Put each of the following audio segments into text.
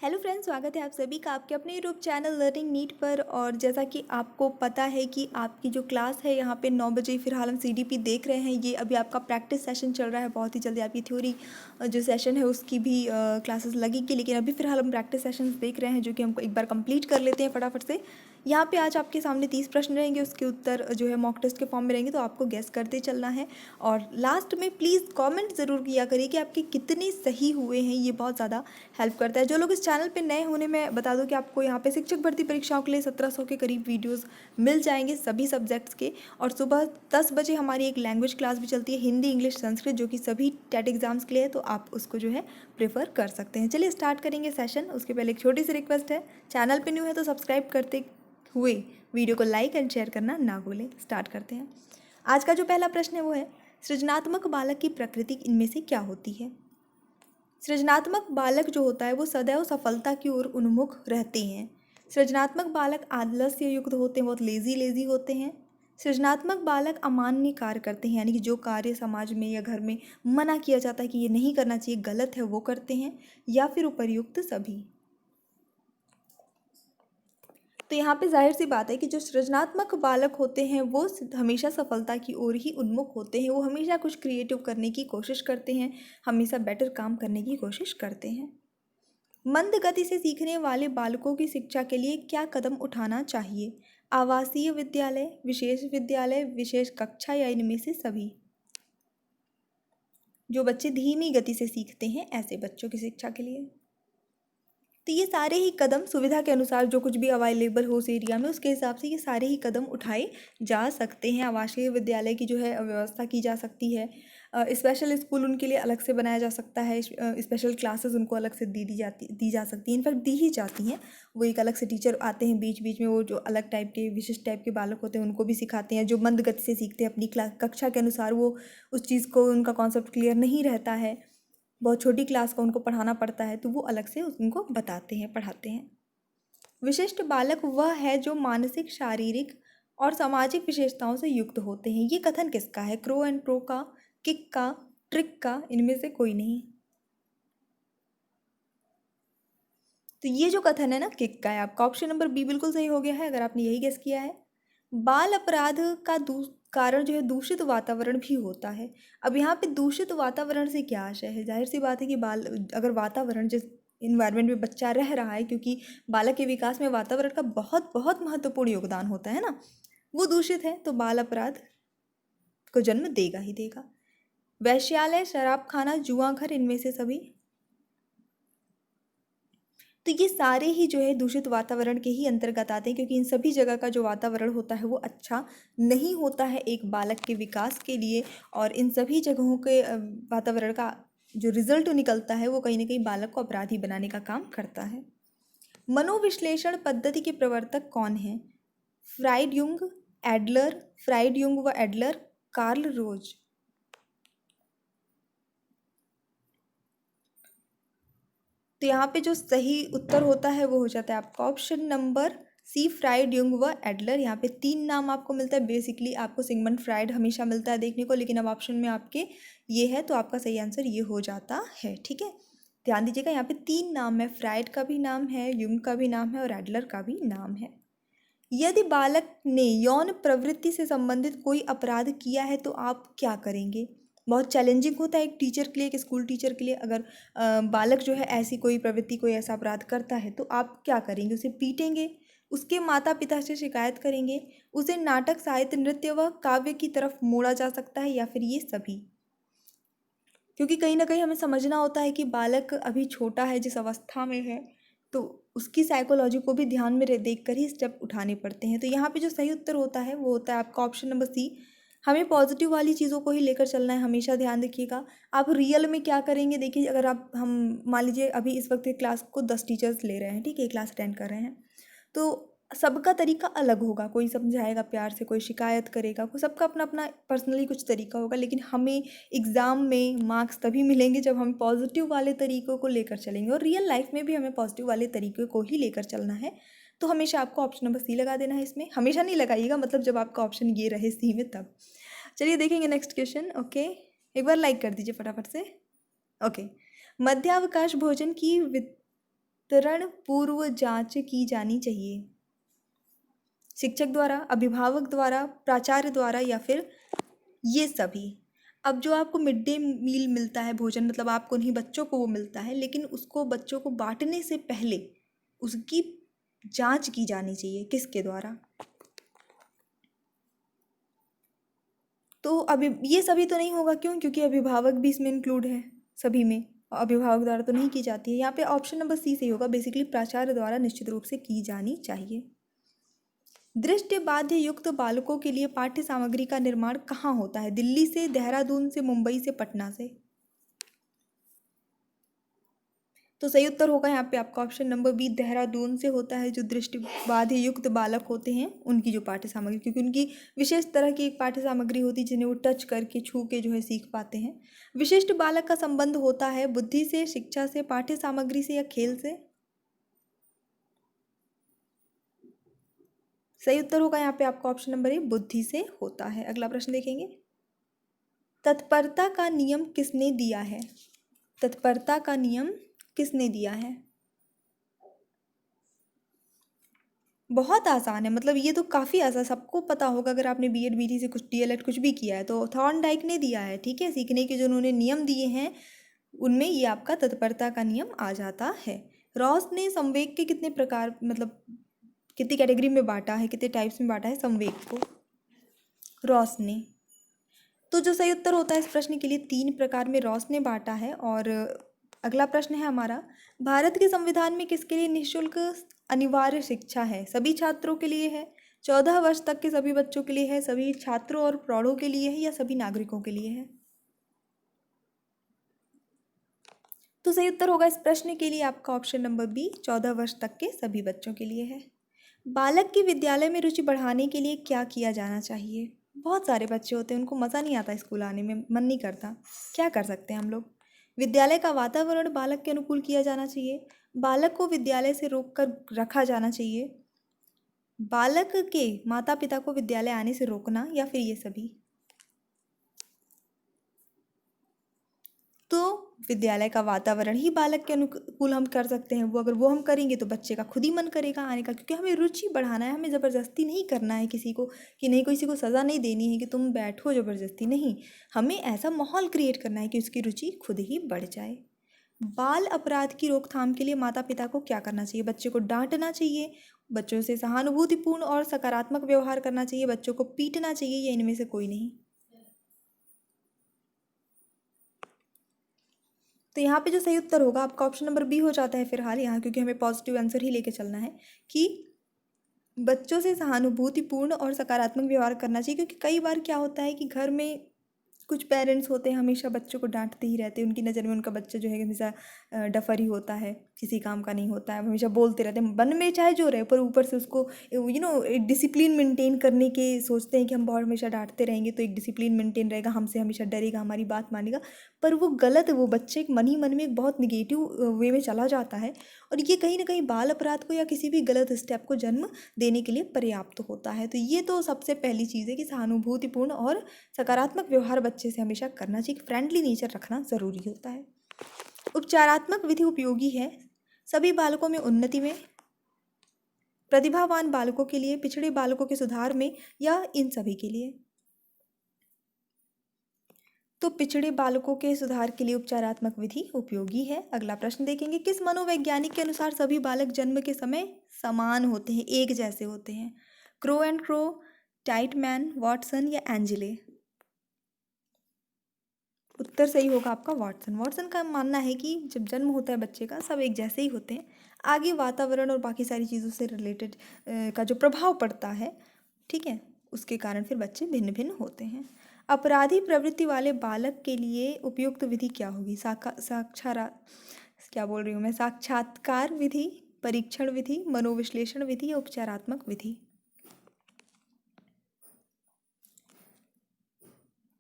Hello friends, स्वागत है आप सभी का आपके अपने यूट्यूब चैनल लर्निंग नीट पर। और जैसा कि आपको पता है कि आपकी जो क्लास है यहाँ पे 9 बजे फ़िलहाल हम सीडीपी देख रहे हैं। ये अभी आपका प्रैक्टिस सेशन चल रहा है। बहुत ही जल्दी आपकी थ्योरी जो सेशन है उसकी भी क्लासेस लगेगी, लेकिन अभी फ़िलहाल हम प्रैक्टिस सेशंस देख रहे हैं जो कि हमको एक बार कंप्लीट कर लेते हैं फटाफट से। यहाँ पे आज आपके सामने 30 प्रश्न रहेंगे, उसके उत्तर जो है मॉक टेस्ट के फॉर्म में रहेंगे, तो आपको गेस करते चलना है। और लास्ट में प्लीज़ कमेंट ज़रूर किया करिए कि आपके कितने सही हुए हैं, ये बहुत ज़्यादा हेल्प करता है। जो लोग इस चैनल पे नए होने, मैं बता दूं कि आपको यहाँ पे शिक्षक भर्ती परीक्षाओं के लिए 1700 के करीब वीडियोस मिल जाएंगे सभी सब्जेक्ट्स के। और सुबह 10 बजे हमारी एक लैंग्वेज क्लास भी चलती है, हिंदी इंग्लिश संस्कृत, जो कि सभी टेट एग्जाम्स के लिए है, तो आप उसको जो है प्रेफर कर सकते हैं। चलिए स्टार्ट करेंगे सेशन। उसके पहले एक छोटी सी रिक्वेस्ट है, चैनल पर न्यू है तो सब्सक्राइब करते हुए वीडियो को लाइक एंड शेयर करना ना भूलें। स्टार्ट करते हैं। आज का जो पहला प्रश्न है वो है, सृजनात्मक बालक की प्रकृति इनमें से क्या होती है। सृजनात्मक बालक जो होता है वो सदैव सफलता की ओर उन्मुख रहते हैं। सृजनात्मक बालक आलस्य युक्त होते हैं, बहुत लेजी होते हैं। सृजनात्मक बालक अमान्य कार्य करते हैं, यानी कि जो कार्य समाज में या घर में मना किया जाता है कि ये नहीं करना चाहिए, गलत है, वो करते हैं। या फिर उपर्युक्त सभी। तो यहाँ पे जाहिर सी बात है कि जो सृजनात्मक बालक होते हैं वो हमेशा सफलता की ओर ही उन्मुख होते हैं। वो हमेशा कुछ क्रिएटिव करने की कोशिश करते हैं, हमेशा बेटर काम करने की कोशिश करते हैं। मंद गति से सीखने वाले बालकों की शिक्षा के लिए क्या कदम उठाना चाहिए। आवासीय विद्यालय, विशेष कक्षा या इनमें से सभी। जो बच्चे धीमी गति से सीखते हैं ऐसे बच्चों की शिक्षा के लिए। तो ये सारे ही कदम सुविधा के अनुसार जो कुछ भी अवेलेबल हो उस एरिया में, उसके हिसाब से ये सारे ही कदम उठाए जा सकते हैं। आवासीय विद्यालय की जो है व्यवस्था की जा सकती है। स्पेशल स्कूल उनके लिए अलग से बनाया जा सकता है। स्पेशल क्लासेस उनको अलग से दी जा सकती हैं, इनफैक्ट दी ही जाती हैं। वो एक अलग से टीचर आते हैं बीच बीच में, वो जो अलग टाइप के विशिष्ट टाइप के बालक होते हैं उनको भी सिखाते हैं। जो मंद गति से सीखते हैं अपनी कक्षा के अनुसार, वो उस चीज़ को, उनका कॉन्सेप्ट क्लियर नहीं रहता है, बहुत छोटी क्लास का उनको पढ़ाना पड़ता है, तो वो अलग से उनको बताते हैं, पढ़ाते हैं। विशिष्ट बालक वह है जो मानसिक, शारीरिक और सामाजिक विशेषताओं से युक्त होते हैं। ये कथन किसका है? क्रो एंड प्रो का, किक का, ट्रिक का, इनमें से कोई नहीं। तो ये जो कथन है ना, किक का है। आपका ऑप्शन नंबर बी बिल्कुल सही हो गया है अगर आपने यही गेस किया है। बाल अपराध का कारण जो है दूषित वातावरण भी होता है। अब यहाँ पे दूषित वातावरण से क्या आशय है? जाहिर सी बात है कि बाल अगर वातावरण, जिस इन्वायरमेंट में बच्चा रह रहा है, क्योंकि बालक के विकास में वातावरण का बहुत बहुत महत्वपूर्ण योगदान होता है ना, वो दूषित है तो बाल अपराध को जन्म देगा ही देगा। वैश्यालय, शराब खाना, जुआ घर, इनमें से सभी। तो ये सारे ही जो है दूषित वातावरण के ही अंतर्गत आते हैं, क्योंकि इन सभी जगह का जो वातावरण होता है वो अच्छा नहीं होता है एक बालक के विकास के लिए। और इन सभी जगहों के वातावरण का जो रिजल्ट निकलता है वो कहीं ना कहीं बालक को अपराधी बनाने का काम करता है। मनोविश्लेषण पद्धति के प्रवर्तक कौन है? Freud Jung, Adler, Freud Jung व एडलर, कार्ल रोज। तो यहाँ पे जो सही उत्तर होता है वो हो जाता है आपका option number C, Freud, Jung व एडलर। यहाँ पे 3 नाम आपको मिलता है। बेसिकली आपको सिगमंड फ्राइड हमेशा मिलता है देखने को, लेकिन अब ऑप्शन में आपके ये है, तो आपका सही आंसर ये हो जाता है। ठीक है, ध्यान दीजिएगा, यहाँ पे 3 नाम है। फ्राइड का भी नाम है, युंग का भी नाम है और एडलर का भी नाम है। यदि बालक ने यौन प्रवृत्ति से संबंधित कोई अपराध किया है तो आप क्या करेंगे? बहुत चैलेंजिंग होता है एक टीचर के लिए, एक स्कूल टीचर के लिए। अगर बालक जो है ऐसी कोई प्रवृत्ति, कोई ऐसा अपराध करता है तो आप क्या करेंगे? उसे पीटेंगे, उसके माता पिता से शिकायत करेंगे, उसे नाटक, साहित्य, नृत्य व काव्य की तरफ मोड़ा जा सकता है, या फिर ये सभी? क्योंकि कहीं ना कहीं हमें समझना होता है कि बालक अभी छोटा है, जिस अवस्था में है, तो उसकी साइकोलॉजी को भी ध्यान में देख कर ही स्टेप उठाने पड़ते हैं। तो यहाँ पे जो सही उत्तर होता है वो होता है आपका ऑप्शन नंबर सी। हमें पॉजिटिव वाली चीज़ों को ही लेकर चलना है, हमेशा ध्यान रखिएगा। आप रियल में क्या करेंगे? देखिए, अगर आप, हम मान लीजिए अभी इस वक्त क्लास को 10 टीचर्स ले रहे हैं, ठीक है, क्लास अटेंड कर रहे हैं, तो सबका तरीका अलग होगा। कोई समझाएगा प्यार से, कोई शिकायत करेगा, कोई, सबका अपना अपना पर्सनली कुछ तरीका होगा। लेकिन हमें एग्ज़ाम में मार्क्स तभी मिलेंगे जब हम पॉजिटिव वाले तरीक़ों को लेकर चलेंगे, और रियल लाइफ में भी हमें पॉजिटिव वाले तरीके को ही लेकर चलना है। तो हमेशा आपको ऑप्शन नंबर सी लगा देना है इसमें। हमेशा नहीं लगाइएगा, मतलब जब आपका ऑप्शन ये रहे सी में तब। चलिए देखेंगे नेक्स्ट क्वेश्चन। ओके, एक बार लाइक कर दीजिए फटाफट से। ओके, मध्यावकाश भोजन की तरण पूर्व जांच की जानी चाहिए? शिक्षक द्वारा, अभिभावक द्वारा, प्राचार्य द्वारा या फिर ये सभी? अब जो आपको मिड डे मील मिलता है, भोजन मतलब आपको नहीं बच्चों को वो मिलता है, लेकिन उसको बच्चों को बांटने से पहले उसकी जांच की जानी चाहिए किसके द्वारा? तो अभी ये सभी तो नहीं होगा, क्यों? क्योंकि अभिभावक भी इसमें इंक्लूड है सभी में, अभिभावक द्वारा तो नहीं की जाती है। यहाँ पे ऑप्शन नंबर सी सही होगा, बेसिकली प्राचार्य द्वारा निश्चित रूप से की जानी चाहिए। दृष्टि बाध्य युक्त बालकों के लिए पाठ्य सामग्री का निर्माण कहाँ होता है? दिल्ली से, देहरादून से, मुंबई से, पटना से? तो सही उत्तर होगा यहाँ पे आपका ऑप्शन नंबर बी, देहरादून से होता है। जो दृष्टिबाधित युक्त बालक होते हैं उनकी जो पाठ्य सामग्री, क्योंकि उनकी विशेष तरह की एक पाठ्य सामग्री होती है जिन्हें वो टच करके, छू के जो है सीख पाते हैं। विशिष्ट बालक का संबंध होता है बुद्धि से, शिक्षा से, पाठ्य सामग्री से या खेल से? सही उत्तर होगा यहाँ पे आपका ऑप्शन नंबर ए, बुद्धि से होता है। अगला प्रश्न देखेंगे। तत्परता का नियम किसने दिया है? तत्परता का नियम किसने दिया है? बहुत आसान है, मतलब ये तो काफ़ी आसान, सबको पता होगा अगर आपने बीएड बीटी से कुछ डीएलएड कुछ भी किया है तो। थॉर्नडाइक ने दिया है, ठीक है। सीखने के जो उन्होंने नियम दिए हैं उनमें ये आपका तत्परता का नियम आ जाता है। रॉस ने संवेग के कितने प्रकार, मतलब कितनी कैटेगरी में बांटा है, कितने टाइप्स में बांटा है संवेग को रॉस ने? तो जो सही उत्तर होता है इस प्रश्न के लिए, 3 प्रकार में रॉस ने बांटा है। और अगला प्रश्न है हमारा, भारत के संविधान में किसके लिए निःशुल्क अनिवार्य शिक्षा है? सभी छात्रों के लिए है, 14 वर्ष तक के सभी बच्चों के लिए है, सभी छात्रों और प्रौढ़ों के लिए है या सभी नागरिकों के लिए है? तो सही उत्तर होगा इस प्रश्न के लिए आपका ऑप्शन नंबर बी, 14 वर्ष तक के सभी बच्चों के लिए है। बालक की विद्यालय में रुचि बढ़ाने के लिए क्या किया जाना चाहिए? बहुत सारे बच्चे होते हैं उनको मज़ा नहीं आता स्कूल आने में, मन नहीं करता। क्या कर सकते हैं हम लोग? विद्यालय का वातावरण बालक के अनुकूल किया जाना चाहिए, बालक को विद्यालय से रोक कर रखा जाना चाहिए, बालक के माता पिता को विद्यालय आने से रोकना या फिर ये सभी? तो विद्यालय का वातावरण ही बालक के अनुकूल हम कर सकते हैं। वो अगर वो हम करेंगे तो बच्चे का खुद ही मन करेगा आने का, क्योंकि हमें रुचि बढ़ाना है, हमें ज़बरदस्ती नहीं करना है किसी को, कि नहीं किसी को सज़ा नहीं देनी है कि तुम बैठो ज़बरदस्ती, नहीं। हमें ऐसा माहौल क्रिएट करना है कि उसकी रुचि खुद ही बढ़ जाए। बाल अपराध की रोकथाम के लिए माता पिता को क्या करना चाहिए? बच्चे को डांटना चाहिए, बच्चों से सहानुभूतिपूर्ण और सकारात्मक व्यवहार करना चाहिए, बच्चों को पीटना चाहिए या इनमें से कोई नहीं? तो यहाँ पे जो सही उत्तर होगा आपका ऑप्शन नंबर बी हो जाता है फिलहाल यहाँ, क्योंकि हमें पॉजिटिव आंसर ही लेके चलना है कि बच्चों से सहानुभूतिपूर्ण और सकारात्मक व्यवहार करना चाहिए। क्योंकि कई बार क्या होता है कि घर में कुछ पेरेंट्स होते हैं हमेशा बच्चों को डांटते ही रहते हैं, उनकी नज़र में उनका बच्चा जो है हमेशा डफर ही होता है, किसी काम का नहीं होता है, हमेशा बोलते रहते हैं, मन में चाहे जो रहे, पर ऊपर से उसको एक डिसिप्लिन मेंटेन करने के सोचते हैं कि हम बहुत हमेशा डांटते रहेंगे तो एक डिसिप्लिन मेंटेन रहेगा, हमसे हमेशा डरेगा, हमारी बात मानेगा। पर वो गलत, वो बच्चे एक मन ही मन में एक बहुत निगेटिव वे में चला जाता है, और ये कहीं ना कहीं बाल अपराध को या किसी भी गलत स्टेप को जन्म देने के लिए पर्याप्त होता है। तो ये तो सबसे पहली चीज़ है कि सहानुभूतिपूर्ण और सकारात्मक व्यवहार बच्चे से हमेशा करना चाहिए, फ्रेंडली नेचर रखना ज़रूरी होता है। उपचारात्मक विधि उपयोगी है सभी बालकों में उन्नति में, प्रतिभावान बालकों के लिए, पिछड़े बालकों के सुधार में या इन सभी के लिए? तो पिछड़े बालकों के सुधार के लिए उपचारात्मक विधि उपयोगी है। अगला प्रश्न देखेंगे, किस मनोवैज्ञानिक के अनुसार सभी बालक जन्म के समय समान होते हैं, एक जैसे होते हैं? क्रो एंड क्रो, टाइटमैन, वॉटसन या एंजेले? उत्तर सही होगा आपका वॉटसन। वॉटसन का मानना है कि जब जन्म होता है बच्चे का सब एक जैसे ही होते हैं, आगे वातावरण और बाकी सारी चीज़ों से रिलेटेड का जो प्रभाव पड़ता है, ठीक है, उसके कारण फिर बच्चे भिन्न भिन्न होते हैं। अपराधी प्रवृत्ति वाले बालक के लिए उपयुक्त विधि क्या होगी? साक्षारा क्या बोल रही हूँ मैं, साक्षात्कार विधि, परीक्षण विधि, मनोविश्लेषण विधि या उपचारात्मक विधि?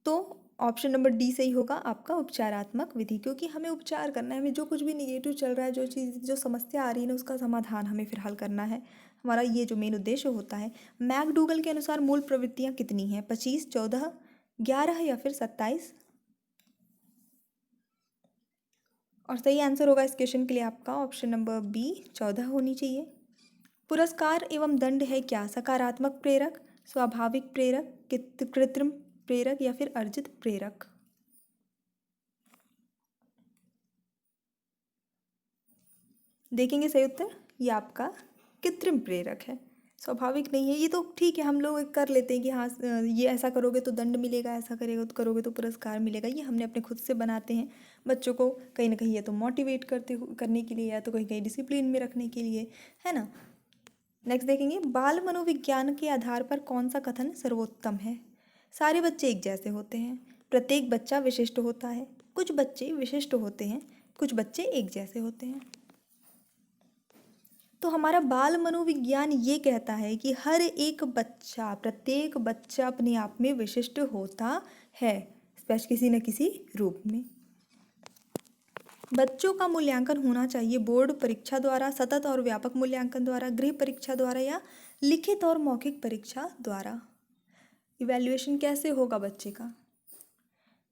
तो ऑप्शन नंबर डी सही होगा आपका, उपचारात्मक विधि, क्योंकि हमें उपचार करना है, हमें जो कुछ भी निगेटिव चल रहा है, जो चीज़ जो समस्या आ रही है ना, उसका समाधान हमें फिलहाल करना है, हमारा ये जो मेन उद्देश्य होता है। मैकडूगल के अनुसार मूल प्रवृत्तियाँ कितनी हैं? 25, 14, 11 या फिर 27? और सही आंसर होगा इस क्वेश्चन के लिए आपका ऑप्शन नंबर बी 14 होनी चाहिए। पुरस्कार एवं दंड है क्या? सकारात्मक प्रेरक, स्वाभाविक प्रेरक, कृत्रिम प्रेरक या फिर अर्जित प्रेरक? देखेंगे सही उत्तर, ये आपका कृत्रिम प्रेरक है, स्वाभाविक नहीं है। ये तो ठीक है, हम लोग कर लेते हैं कि हाँ ये ऐसा करोगे तो दंड मिलेगा, ऐसा करोगे तो पुरस्कार मिलेगा। ये हमने अपने खुद से बनाते हैं बच्चों को कहीं ना कहीं, या तो मोटिवेट करने के लिए, या तो कहीं कहीं डिसिप्लिन में रखने के लिए, है ना। नेक्स्ट देखेंगे, बाल मनोविज्ञान के आधार पर कौन सा कथन सर्वोत्तम है? सारे बच्चे एक जैसे होते हैं, प्रत्येक बच्चा विशिष्ट होता है, कुछ बच्चे विशिष्ट होते हैं, कुछ बच्चे एक जैसे होते हैं। तो हमारा बाल मनोविज्ञान ये कहता है कि हर एक बच्चा, प्रत्येक बच्चा अपने आप में विशिष्ट होता है, स्पेशल किसी न किसी रूप में। बच्चों का मूल्यांकन होना चाहिए बोर्ड परीक्षा द्वारा, सतत और व्यापक मूल्यांकन द्वारा, गृह परीक्षा द्वारा या लिखित और मौखिक परीक्षा द्वारा। इवैल्यूएशन कैसे होगा बच्चे का?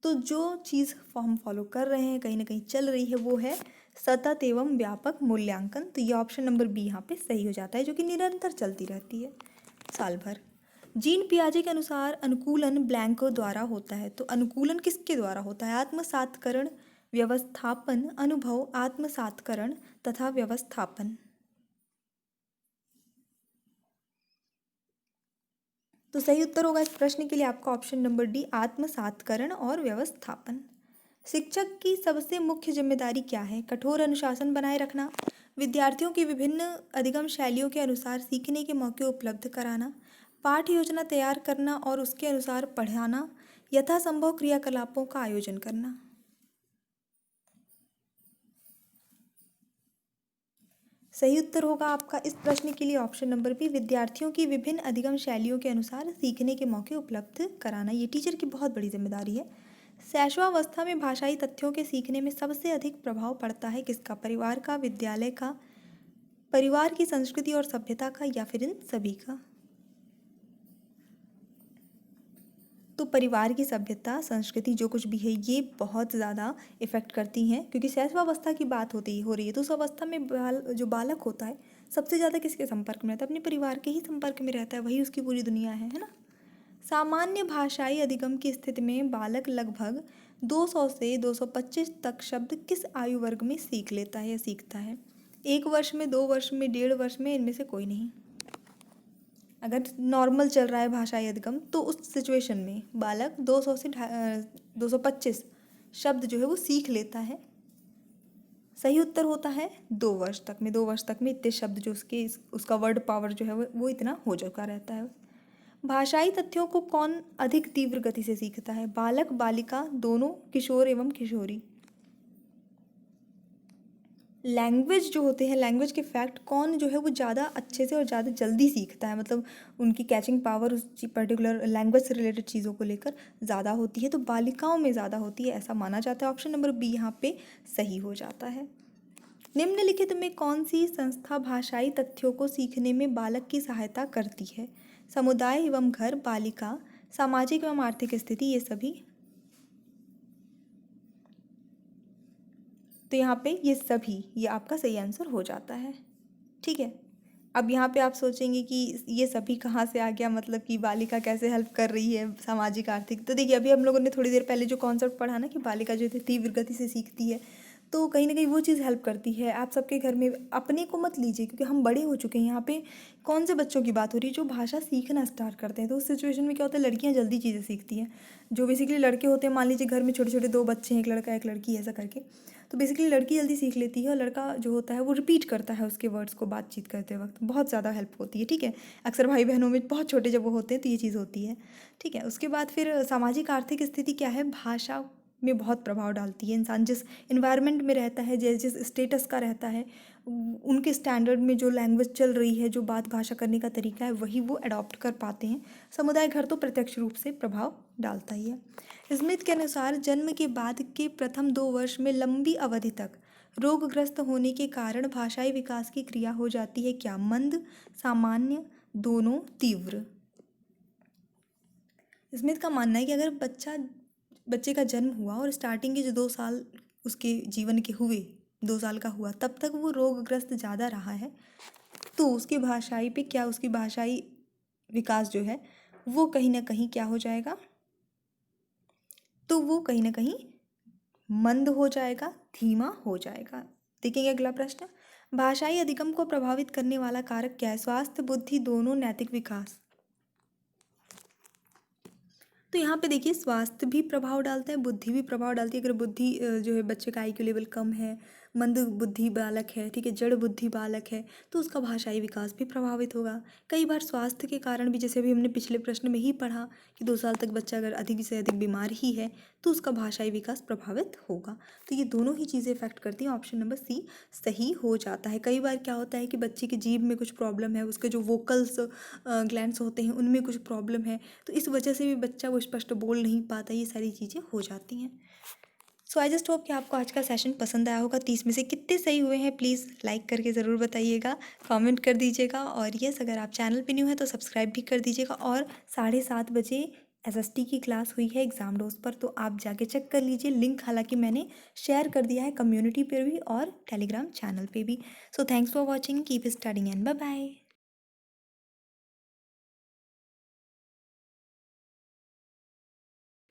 तो जो चीज़ हम फॉलो कर रहे हैं, कहीं ना कहीं चल रही है, वो है सतत एवं व्यापक मूल्यांकन। तो ये ऑप्शन नंबर बी यहाँ पे सही हो जाता है, जो कि निरंतर चलती रहती है साल भर। जीन पियाजे के अनुसार अनुकूलन ब्लैंको द्वारा होता है। तो अनुकूलन किसके द्वारा होता है? आत्मसातकरण, व्यवस्थापन, अनुभव, आत्मसातकरण तथा व्यवस्थापन। तो सही उत्तर होगा इस प्रश्न के लिए आपका ऑप्शन नंबर डी, आत्मसातकरण और व्यवस्थापन। शिक्षक की सबसे मुख्य जिम्मेदारी क्या है? कठोर अनुशासन बनाए रखना, विद्यार्थियों की विभिन्न अधिगम शैलियों के अनुसार सीखने के मौके उपलब्ध कराना, पाठ योजना तैयार करना और उसके अनुसार पढ़ाना, यथासंभव क्रियाकलापों का आयोजन करना। सही उत्तर होगा आपका इस प्रश्न के लिए ऑप्शन नंबर बी, विद्यार्थियों की विभिन्न अधिगम शैलियों के अनुसार सीखने के मौके उपलब्ध कराना। ये टीचर की बहुत बड़ी जिम्मेदारी है। शैशवावस्था में भाषाई तथ्यों के सीखने में सबसे अधिक प्रभाव पड़ता है किसका? परिवार का, विद्यालय का, परिवार की संस्कृति और सभ्यता का, या फिर इन सभी का? तो परिवार की सभ्यता, संस्कृति जो कुछ भी है, ये बहुत ज़्यादा इफ़ेक्ट करती हैं, क्योंकि शैशवावस्था की बात हो रही है। तो उस अवस्था में जो बालक होता है, सबसे ज़्यादा किसके संपर्क में रहता है? अपने परिवार के ही संपर्क में रहता है, वही उसकी पूरी दुनिया है ना। सामान्य भाषाई अधिगम की स्थिति में बालक लगभग 200 से 225 तक शब्द किस आयु वर्ग में सीख लेता है या सीखता है? 1 वर्ष में, 2 वर्ष में, 1.5 वर्ष में, इनमें से कोई नहीं। अगर नॉर्मल चल रहा है भाषाई अधिगम, तो उस सिचुएशन में बालक 200 से 225 शब्द जो है वो सीख लेता है। सही उत्तर होता है 2 वर्ष तक में। 2 वर्ष तक में इतने शब्द जो उसका वर्ड पावर जो है वो इतना हो चुका रहता है। भाषाई तथ्यों को कौन अधिक तीव्र गति से सीखता है? बालक, बालिका, दोनों, किशोर एवं किशोरी? लैंग्वेज जो होते हैं, लैंग्वेज के फैक्ट कौन जो है वो ज़्यादा अच्छे से और ज़्यादा जल्दी सीखता है, मतलब उनकी कैचिंग पावर उस पर्टिकुलर लैंग्वेज से रिलेटेड चीज़ों को लेकर ज़्यादा होती है, तो बालिकाओं में ज़्यादा होती है, ऐसा माना जाता है। ऑप्शन नंबर बी यहाँ पे सही हो जाता है। निम्नलिखित में कौन सी संस्था भाषाई तथ्यों को सीखने में बालक की सहायता करती है? समुदाय एवं घर, बालिका, सामाजिक एवं आर्थिक स्थिति, ये सभी? तो यहाँ पे ये सभी, ये आपका सही आंसर हो जाता है। ठीक है, अब यहाँ पे आप सोचेंगे कि ये सभी कहाँ से आ गया, मतलब कि बालिका कैसे हेल्प कर रही है सामाजिक आर्थिक। तो देखिए, अभी हम लोगों ने थोड़ी देर पहले जो कॉन्सेप्ट पढ़ा ना कि बालिका जो तीव्र गति से सीखती है, तो कहीं ना कहीं वो चीज़ हेल्प करती है। आप सबके घर में, अपने को मत लीजिए क्योंकि हम बड़े हो चुके हैं। यहाँ पे कौन से बच्चों की बात हो रही है जो भाषा सीखना स्टार्ट करते हैं? तो उस सिचुएशन में क्या होता है, लड़कियाँ जल्दी चीज़ें सीखती हैं। जो बेसिकली लड़के होते हैं, मान लीजिए घर में छोटे छोटे 2 बच्चे हैं, एक लड़का एक लड़की, ऐसा करके, तो बेसिकली लड़की जल्दी सीख लेती है और लड़का जो होता है वो रिपीट करता है उसके वर्ड्स को बातचीत करते वक्त, बहुत ज़्यादा हेल्प होती है। ठीक है, अक्सर भाई बहनों में बहुत छोटे जब वो होते हैं तो ये चीज़ होती है। ठीक है, उसके बाद फिर सामाजिक आर्थिक स्थिति क्या है? भाषा में बहुत प्रभाव डालती है। इंसान जिस इन्वायरमेंट में रहता है, जिस जिस स्टेटस का रहता है, उनके स्टैंडर्ड में जो लैंग्वेज चल रही है, जो बात भाषा करने का तरीका है, वही वो अडॉप्ट कर पाते हैं। समुदाय घर तो प्रत्यक्ष रूप से प्रभाव डालता ही है। स्मिथ के अनुसार जन्म के बाद के प्रथम 2 वर्ष में लंबी अवधि तक रोगग्रस्त होने के कारण भाषाई विकास की क्रिया हो जाती है क्या? मंद, सामान्य, दोनों, तीव्र? स्मिथ का मानना है कि अगर बच्चे का जन्म हुआ और स्टार्टिंग के जो 2 साल उसके जीवन के हुए, 2 साल का हुआ, तब तक वो रोगग्रस्त ज़्यादा रहा है, तो उसकी भाषाई पे क्या, उसकी भाषाई विकास जो है वो कहीं ना कहीं क्या हो जाएगा, तो वो कहीं ना कहीं मंद हो जाएगा, धीमा हो जाएगा। देखेंगे अगला प्रश्न। भाषाई अधिगम को प्रभावित करने वाला कारक क्या है? स्वास्थ्य, बुद्धि, दोनों, नैतिक विकास। तो यहाँ पे देखिए स्वास्थ्य भी प्रभाव डालता है, बुद्धि भी प्रभाव डालती है। अगर बुद्धि जो है बच्चे का IQ लेवल कम है, मंद बुद्धि बालक है, ठीक है, जड़ बुद्धि बालक है, तो उसका भाषाई विकास भी प्रभावित होगा। कई बार स्वास्थ्य के कारण भी, जैसे अभी हमने पिछले प्रश्न में ही पढ़ा कि 2 साल तक बच्चा अगर अधिक से अधिक बीमार ही है तो उसका भाषाई विकास प्रभावित होगा। तो ये दोनों ही चीज़ें इफेक्ट करती हैं। ऑप्शन नंबर सी सही हो जाता है। कई बार क्या होता है कि बच्चे की जीभ में कुछ प्रॉब्लम है, उसके जो वोकल्स ग्लैंड्स होते हैं उनमें कुछ प्रॉब्लम है, तो इस वजह से भी बच्चा वो स्पष्ट बोल नहीं पाता, ये सारी चीज़ें हो जाती हैं। सो आई जस्ट होप कि आपको आज का सेशन पसंद आया होगा। 30 में से कितने सही हुए हैं प्लीज़ लाइक करके ज़रूर बताइएगा, कमेंट कर दीजिएगा, और यस अगर आप चैनल पे न्यू हैं तो सब्सक्राइब भी कर दीजिएगा। और 7:30 बजे SST की क्लास हुई है एग्ज़ाम डोज पर, तो आप जाके चेक कर लीजिए। लिंक हालांकि मैंने शेयर कर दिया है कम्युनिटी पर भी और टेलीग्राम चैनल पे भी। So thanks for watching, keep studying and bye bye.